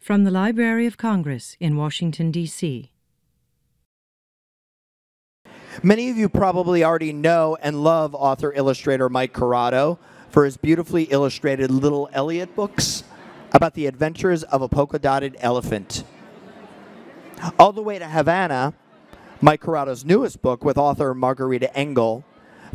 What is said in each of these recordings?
From the Library of Congress in Washington, D.C. Many of you probably already know and love author-illustrator Mike Curato for his beautifully illustrated Little Elliot books about the adventures of a polka-dotted elephant. All the Way to Havana, Mike Curato's newest book with author Margarita Engle,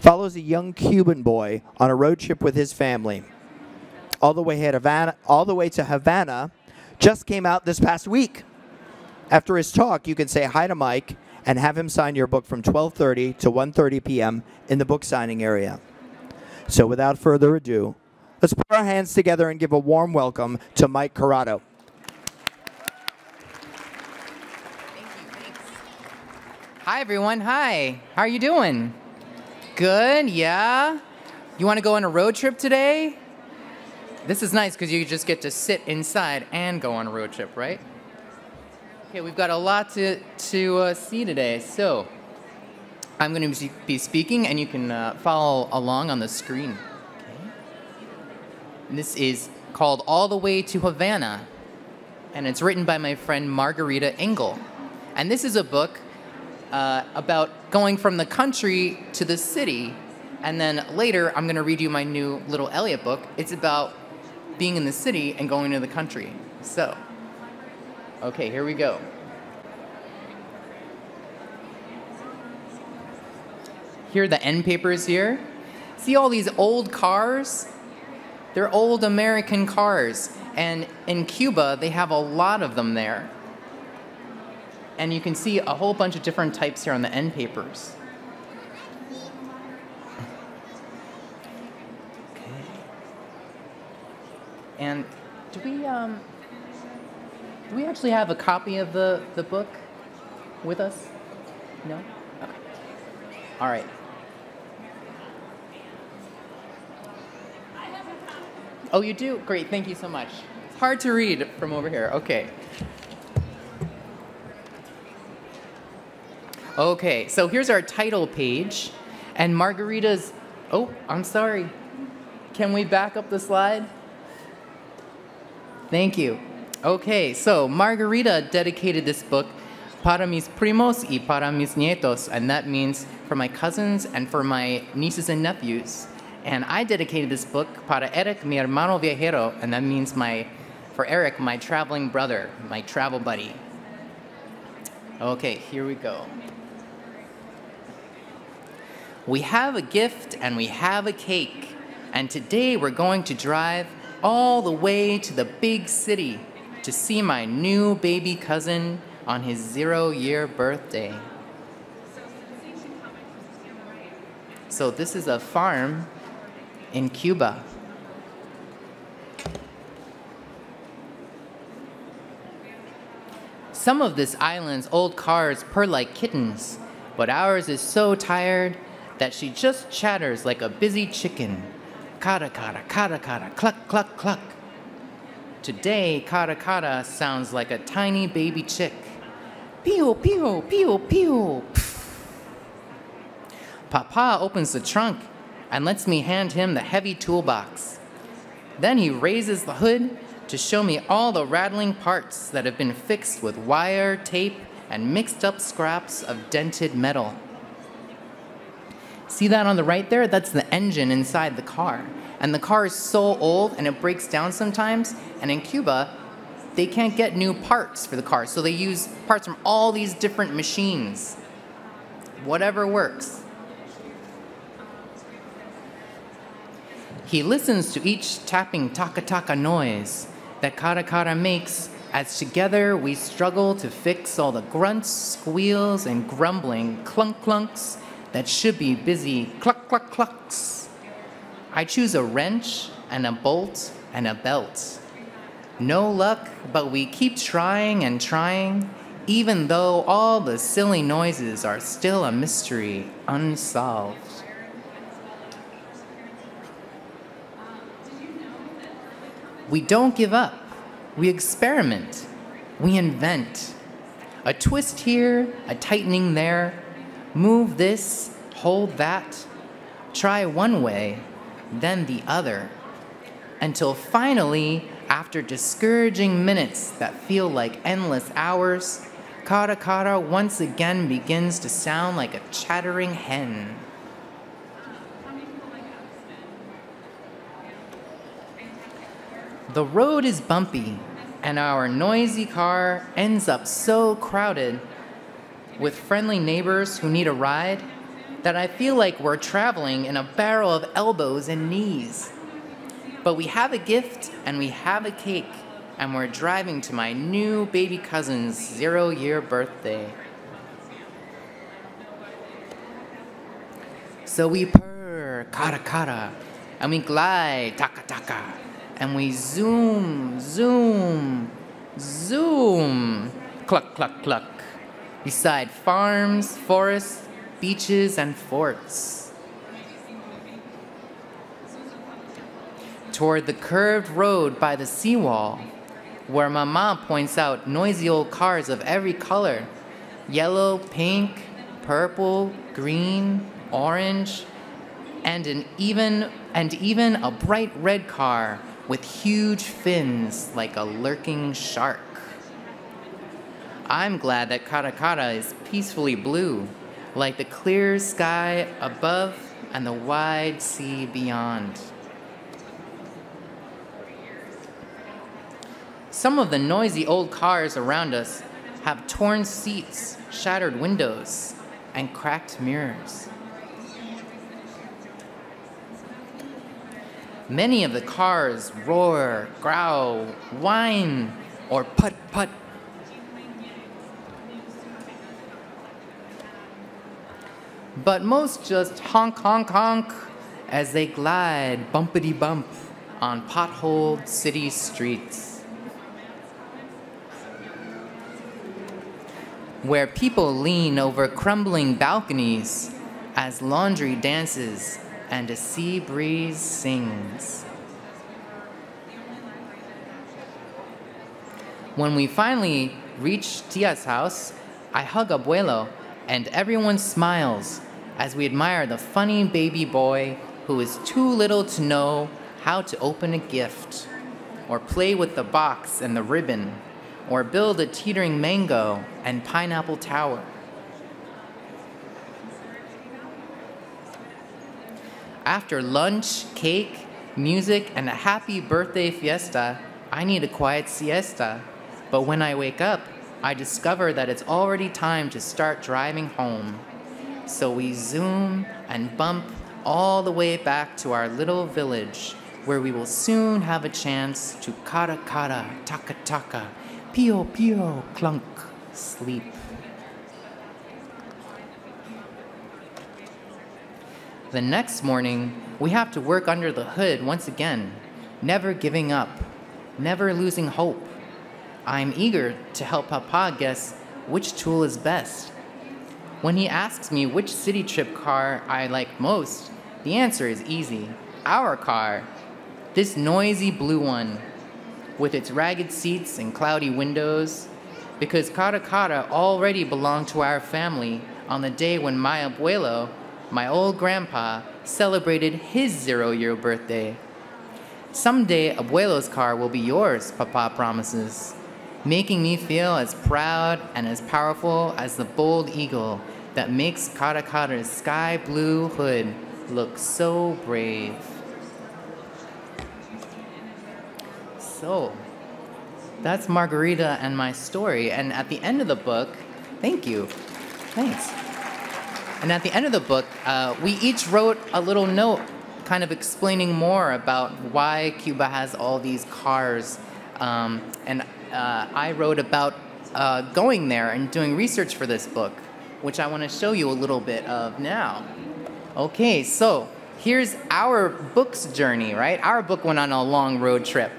follows a young Cuban boy on a road trip with his family. All the Way to Havana just came out this past week. After his talk, you can say hi to Mike and have him sign your book from 12:30 to 1:30 p.m. in the book signing area. So without further ado, let's put our hands together and give a warm welcome to Mike Curato. Thanks. Hi, everyone. Hi. How are you doing? Good, yeah? You want to go on a road trip today? This is nice because you just get to sit inside and go on a road trip, right? Okay, we've got a lot to see today. So I'm going to be speaking, and you can follow along on the screen. Okay. And this is called All the Way to Havana, and it's written by my friend Margarita Engle. And this is a book about going from the country to the city, and then later I'm going to read you my new Little Elliot book. It's about being in the city and going to the country. So, okay, here we go. Here are the end papers here. See all these old cars? They're old American cars. And in Cuba, they have a lot of them there. And you can see a whole bunch of different types here on the end papers. And do we actually have a copy of the book with us? No? Okay. All right. Oh, you do? Great, thank you so much. It's hard to read from over here. Okay. Okay, so here's our title page. And Margarita's... Oh, I'm sorry. Can we back up the slide? Thank you. Okay, so Margarita dedicated this book para mis primos y para mis nietos, and that means for my cousins and for my nieces and nephews. And I dedicated this book para Eric, mi hermano viajero, and that means for Eric, my traveling brother, my travel buddy. Okay, here we go. We have a gift and we have a cake, and today we're going to drive all the way to the big city to see my new baby cousin on his 0-year birthday. So this is a farm in Cuba. Some of this island's old cars purr like kittens, but ours is so tired that she just chatters like a busy chicken. Kata kata, kata kata, cluck cluck cluck. Today, kata kata sounds like a tiny baby chick. Pew pew pew pew. Papa opens the trunk and lets me hand him the heavy toolbox. Then he raises the hood to show me all the rattling parts that have been fixed with wire, tape, and mixed up scraps of dented metal. See that on the right there? That's the engine inside the car. And the car is so old and it breaks down sometimes. And in Cuba, they can't get new parts for the car. So they use parts from all these different machines. Whatever works. He listens to each tapping taka-taka noise that kata-kata makes as together we struggle to fix all the grunts, squeals, and grumbling clunk-clunks that should be busy cluck-cluck-clucks. I choose a wrench and a bolt and a belt. No luck, but we keep trying and trying, even though all the silly noises are still a mystery unsolved. We don't give up. We experiment. We invent. A twist here, a tightening there. Move this, hold that. Try one way, then the other. Until finally, After discouraging minutes that feel like endless hours, Kara Kara once again begins to sound like a chattering hen. The road is bumpy, and our noisy car ends up so crowded with friendly neighbors who need a ride that I feel like we're traveling in a barrel of elbows and knees. But we have a gift and we have a cake, and we're driving to my new baby cousin's 0-year birthday. So we purr, kara kara, and we glide, taka taka, and we zoom, zoom, zoom, cluck, cluck, cluck, beside farms, forests, beaches, and forts. Toward the curved road by the seawall, where Mama points out noisy old cars of every color: yellow, pink, purple, green, orange, and even a bright red car with huge fins like a lurking shark. I'm glad that Kara Kara is peacefully blue, like the clear sky above and the wide sea beyond. Some of the noisy old cars around us have torn seats, shattered windows, and cracked mirrors. Many of the cars roar, growl, whine, or putt-putt. But most just honk, honk, honk as they glide bumpity-bump on potholed city streets, where people lean over crumbling balconies as laundry dances and a sea breeze sings. When we finally reach Tia's house, I hug Abuelo, and everyone smiles as we admire the funny baby boy who is too little to know how to open a gift, or play with the box and the ribbon, or build a teetering mango and pineapple tower. After lunch, cake, music, and a happy birthday fiesta, I need a quiet siesta. But when I wake up, I discover that it's already time to start driving home. So we zoom and bump all the way back to our little village, where we will soon have a chance to kara kara, taka taka, pio pio, clunk, sleep. The next morning, we have to work under the hood once again, never giving up, never losing hope. I'm eager to help Papa guess which tool is best. When he asks me which city trip car I like most, the answer is easy: our car. This noisy blue one, with its ragged seats and cloudy windows, because Kara Kara already belonged to our family on the day when my abuelo, my old grandpa, celebrated his 0-year birthday. Someday, Abuelo's car will be yours, Papa promises, making me feel as proud and as powerful as the bold eagle that makes Kara Kara's sky blue hood look so brave. So, that's Margarita and my story. And at the end of the book, thank you. Thanks. And at the end of the book, we each wrote a little note kind of explaining more about why Cuba has all these cars. I wrote about going there and doing research for this book, which I want to show you a little bit of now. Okay, so here's our book's journey, right? Our book went on a long road trip.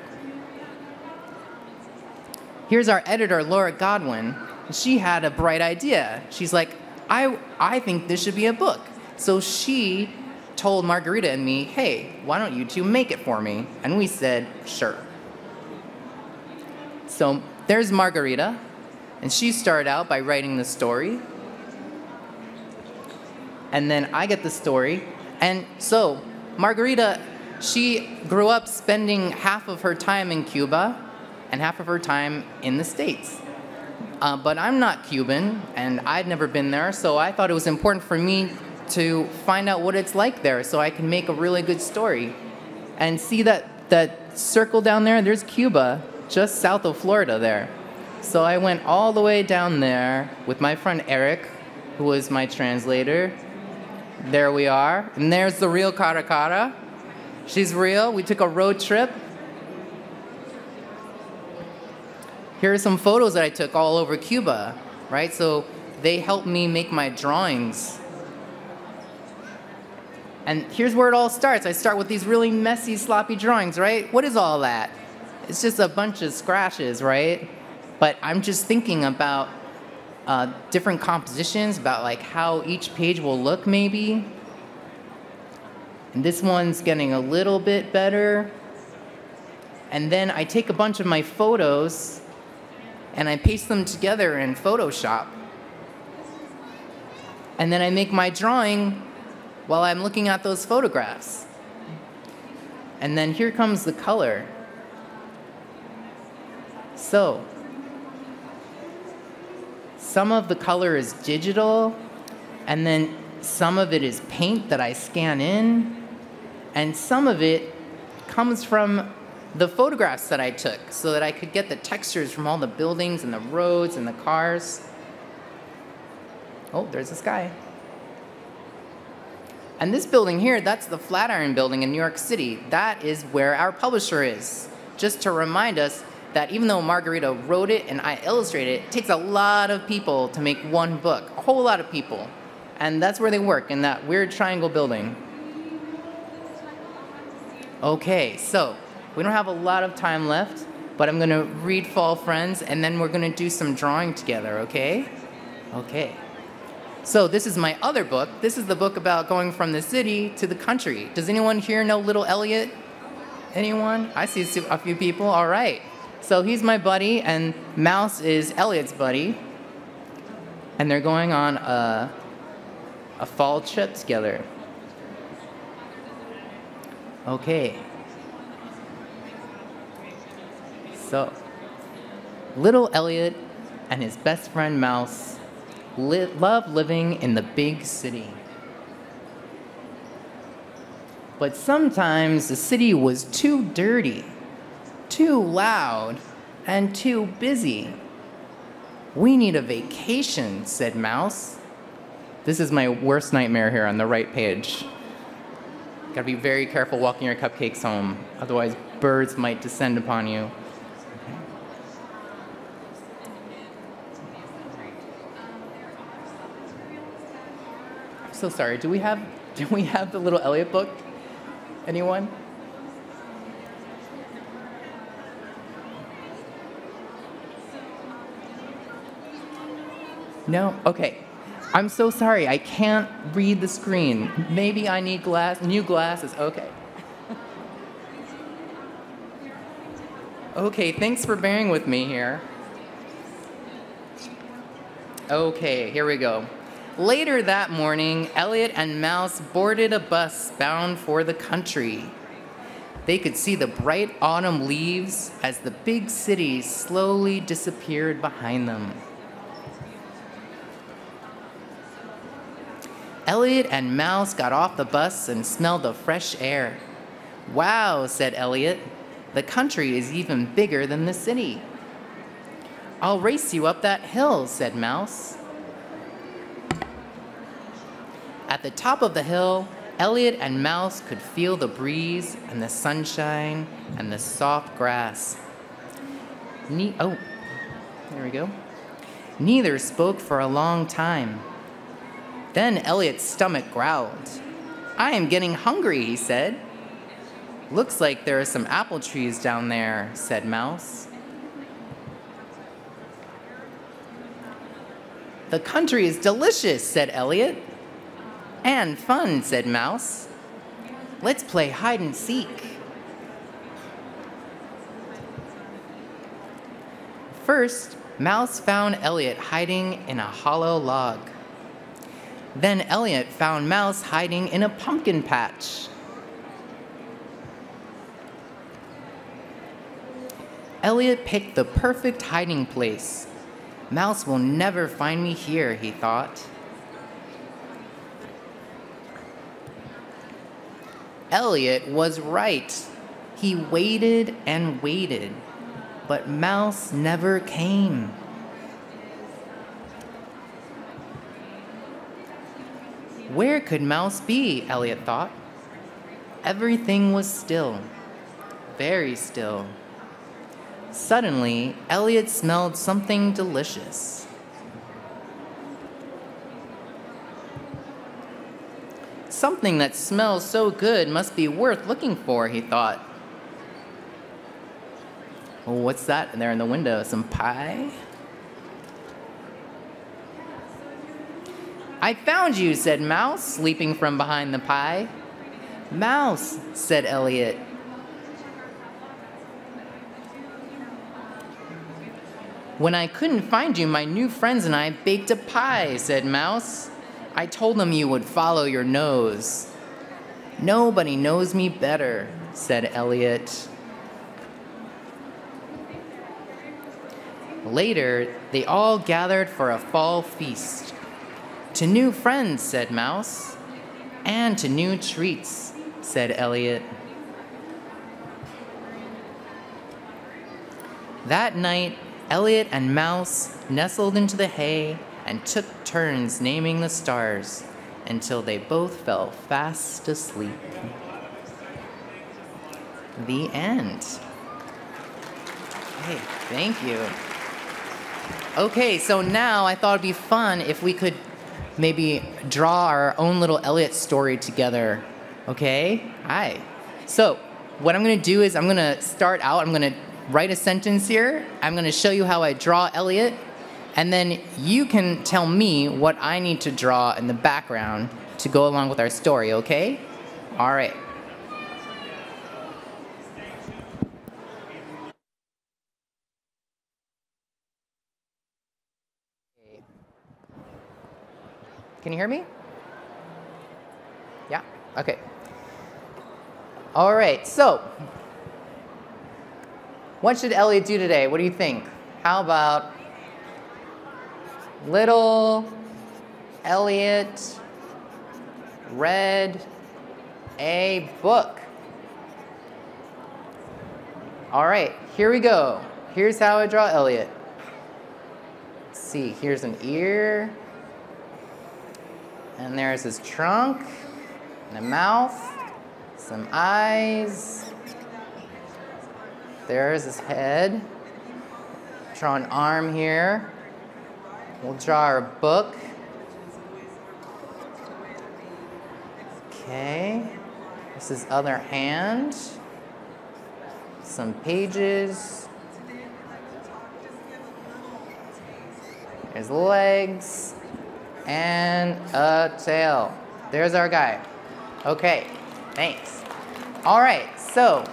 Here's our editor, Laura Godwin. She had a bright idea. She's like, I think this should be a book. So she told Margarita and me, hey, why don't you two make it for me? And we said, sure. So there's Margarita, and she started out by writing the story. And then I get the story. And so Margarita She grew up spending half of her time in Cuba and half of her time in the States. But I'm not Cuban, and I'd never been there, so I thought it was important for me to find out what it's like there so I can make a really good story. And see that circle down there? There's Cuba, just south of Florida there. So I went all the way down there with my friend Eric, who was my translator. There we are. And there's the real Caracara. She's real. We took a road trip. Here are some photos that I took all over Cuba, right? So they helped me make my drawings. And here's where it all starts. I start with these really messy, sloppy drawings, right? What is all that? It's just a bunch of scratches, right? But I'm just thinking about different compositions, about like how each page will look maybe. And this one's getting a little bit better. And then I take a bunch of my photos and I paste them together in Photoshop. And then I make my drawing while I'm looking at those photographs. And then here comes the color. So, some of the color is digital, and then some of it is paint that I scan in, and some of it comes from the photographs that I took so that I could get the textures from all the buildings and the roads and the cars. Oh, there's the sky. And this building here, that's the Flatiron Building in New York City. That is where our publisher is. Just to remind us that even though Margarita wrote it and I illustrated it, it takes a lot of people to make one book, a whole lot of people. And that's where they work, in that weird triangle building. Okay, so we don't have a lot of time left, but I'm gonna read Fall Friends and then we're gonna do some drawing together, okay? Okay. So this is my other book. This is the book about going from the city to the country. Does anyone here know Little Elliot? Anyone? I see a few people. All right. So he's my buddy, and Mouse is Elliot's buddy. And they're going on a fall trip together. Okay. So, Little Elliot and his best friend Mouse love living in the big city. But sometimes the city was too dirty, too loud, and too busy. "We need a vacation," said Mouse. This is my worst nightmare here on the right page. Gotta be very careful walking your cupcakes home, otherwise birds might descend upon you. So sorry, do we have the Little Elliot book? Anyone? No? Okay. I'm so sorry, I can't read the screen. Maybe I need new glasses. Okay. Okay, thanks for bearing with me here. Okay, here we go. Later that morning, Elliot and Mouse boarded a bus bound for the country. They could see the bright autumn leaves as the big city slowly disappeared behind them. Elliot and Mouse got off the bus and smelled the fresh air. "Wow," said Elliot, "the country is even bigger than the city." "I'll race you up that hill," said Mouse. At the top of the hill, Elliot and Mouse could feel the breeze and the sunshine and the soft grass. Oh, there we go. Neither spoke for a long time. Then Elliot's stomach growled. "I am getting hungry," he said. "Looks like there are some apple trees down there," said Mouse. "The country is delicious," said Elliot. "And fun," said Mouse. "Let's play hide and seek." First, Mouse found Elliot hiding in a hollow log. Then Elliot found Mouse hiding in a pumpkin patch. Elliot picked the perfect hiding place. Mouse will never find me here, he thought. Elliot was right. He waited and waited, but Mouse never came. Where could Mouse be, Elliot thought. Everything was still, very still. Suddenly, Elliot smelled something delicious. Something that smells so good must be worth looking for, he thought. Oh, what's that there in the window? Some pie? I found you, said Mouse, leaping from behind the pie. Mouse, said Elliot. When I couldn't find you, my new friends and I baked a pie, said Mouse. I told them you would follow your nose. Nobody knows me better, said Elliot. Later, they all gathered for a fall feast. To new friends, said Mouse. And to new treats, said Elliot. That night, Elliot and Mouse nestled into the hay and took turns naming the stars until they both fell fast asleep. The end. Hey, thank you. Okay, so now I thought it'd be fun if we could maybe draw our own little Elliot story together. Okay? Hi. So what I'm gonna do is I'm gonna start out, I'm gonna write a sentence here. I'm gonna show you how I draw Elliot, and then you can tell me what I need to draw in the background to go along with our story, okay? All right. Can you hear me? Yeah? Okay. All right, so what should Elliot do today? What do you think? How about little Elliot read a book? All right, here we go. Here's how I draw Elliot. Let's see, here's an ear. And there's his trunk, and a mouth, some eyes. There's his head. Draw an arm here. We'll draw our book. Okay. This is other hand. Some pages. There's legs. And a tail. There's our guy. Okay, thanks. All right, so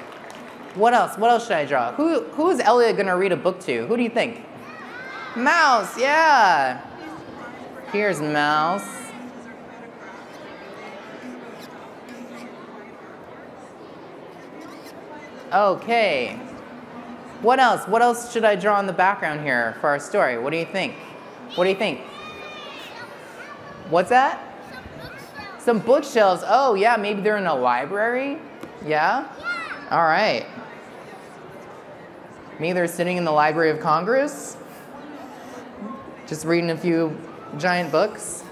what else? What else should I draw? Who is Elliot gonna read a book to? Who do you think? Mouse, yeah. Here's Mouse. Okay. What else? What else should I draw in the background here for our story? What do you think? What do you think? What's that? Some bookshelves. Oh, yeah, maybe they're in a library? Yeah? All right. Maybe they're sitting in the Library of Congress? Just reading a few giant books?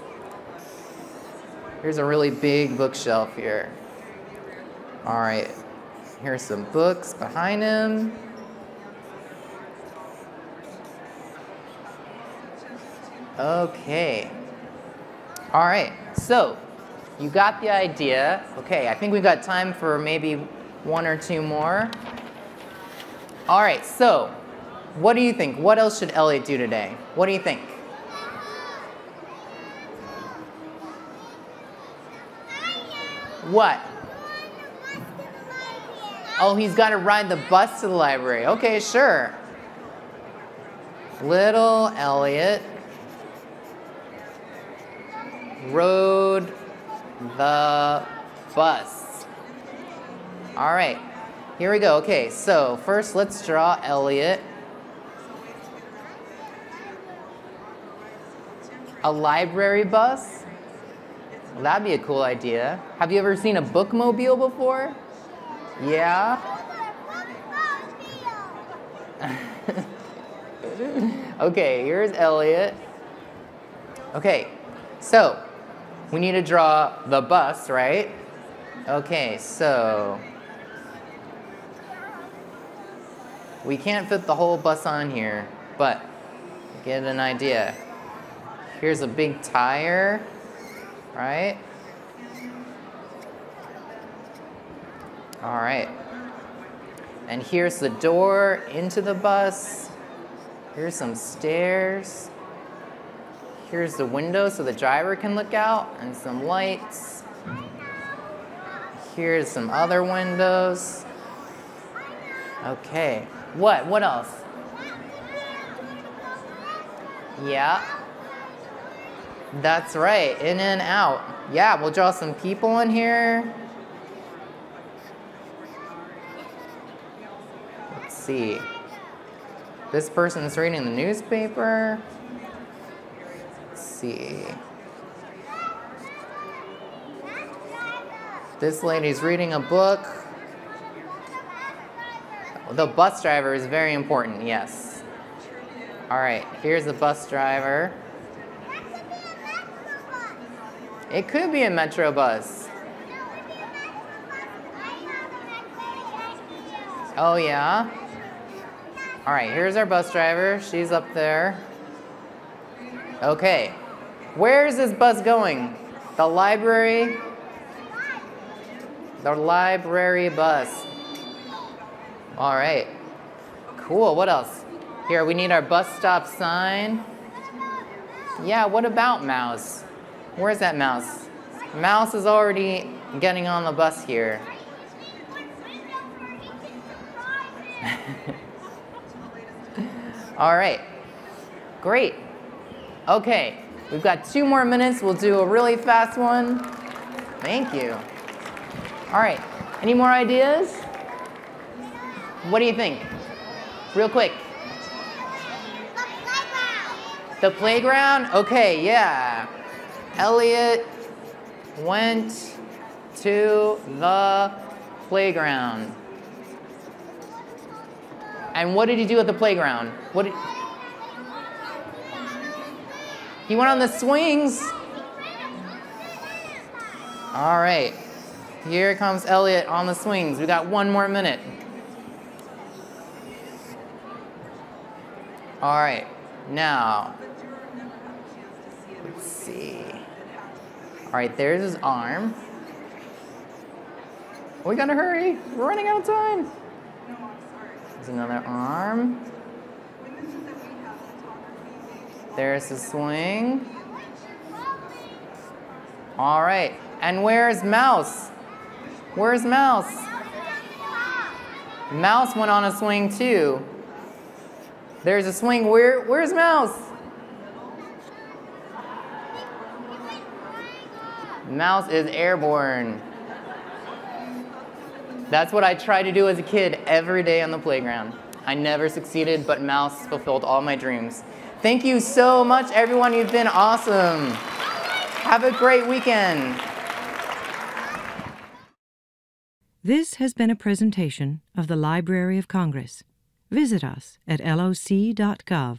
Here's a really big bookshelf here. All right. Here's some books behind him. Okay. All right, so you got the idea. Okay, I think we've got time for maybe one or two more. All right, so what do you think? What else should Elliot do today? What do you think? What? Oh, he's got to ride the bus to the library. Okay, sure. Little Elliot rode the bus. All right. Here we go. Okay, so first let's draw Elliot. A library bus? Well, that'd be a cool idea. Have you ever seen a bookmobile before? Yeah? Okay, here's Elliot. Okay, so we need to draw the bus, right? Okay, so we can't fit the whole bus on here, but get an idea. Here's a big tire, right? All right. And here's the door into the bus. Here's some stairs. Here's the window so the driver can look out, and some lights. Here's some other windows. Okay. What else? Yeah. That's right, in and out. Yeah, we'll draw some people in here. Let's see. This person's reading the newspaper. Let's see. This lady's reading a book. The bus driver is very important, yes. All right, here's the bus driver. It could be a metro bus. Oh, yeah? All right, here's our bus driver. She's up there. Okay, where is this bus going? The library? The library bus. All right, cool, what else? Here, we need our bus stop sign. Yeah, what about Mouse? Where's that Mouse? Mouse is already getting on the bus here. All right, great. Okay, we've got 2 more minutes. We'll do a really fast one. Thank you. All right, any more ideas? What do you think? Real quick. The playground? Okay, yeah. Elliot went to the playground. And what did he do at the playground? He went on the swings. All right. Here comes Elliot on the swings. We got 1 more minute. All right. Now, let's see. All right, there's his arm. We gotta hurry. We're running out of time. There's another arm. There's the swing. All right, and where's Mouse? Where's Mouse? Mouse went on a swing too. There's a swing. Where's Mouse? Mouse is airborne. That's what I tried to do as a kid every day on the playground. I never succeeded, but Mouse fulfilled all my dreams. Thank you so much, everyone. You've been awesome. Have a great weekend. This has been a presentation of the Library of Congress. Visit us at loc.gov.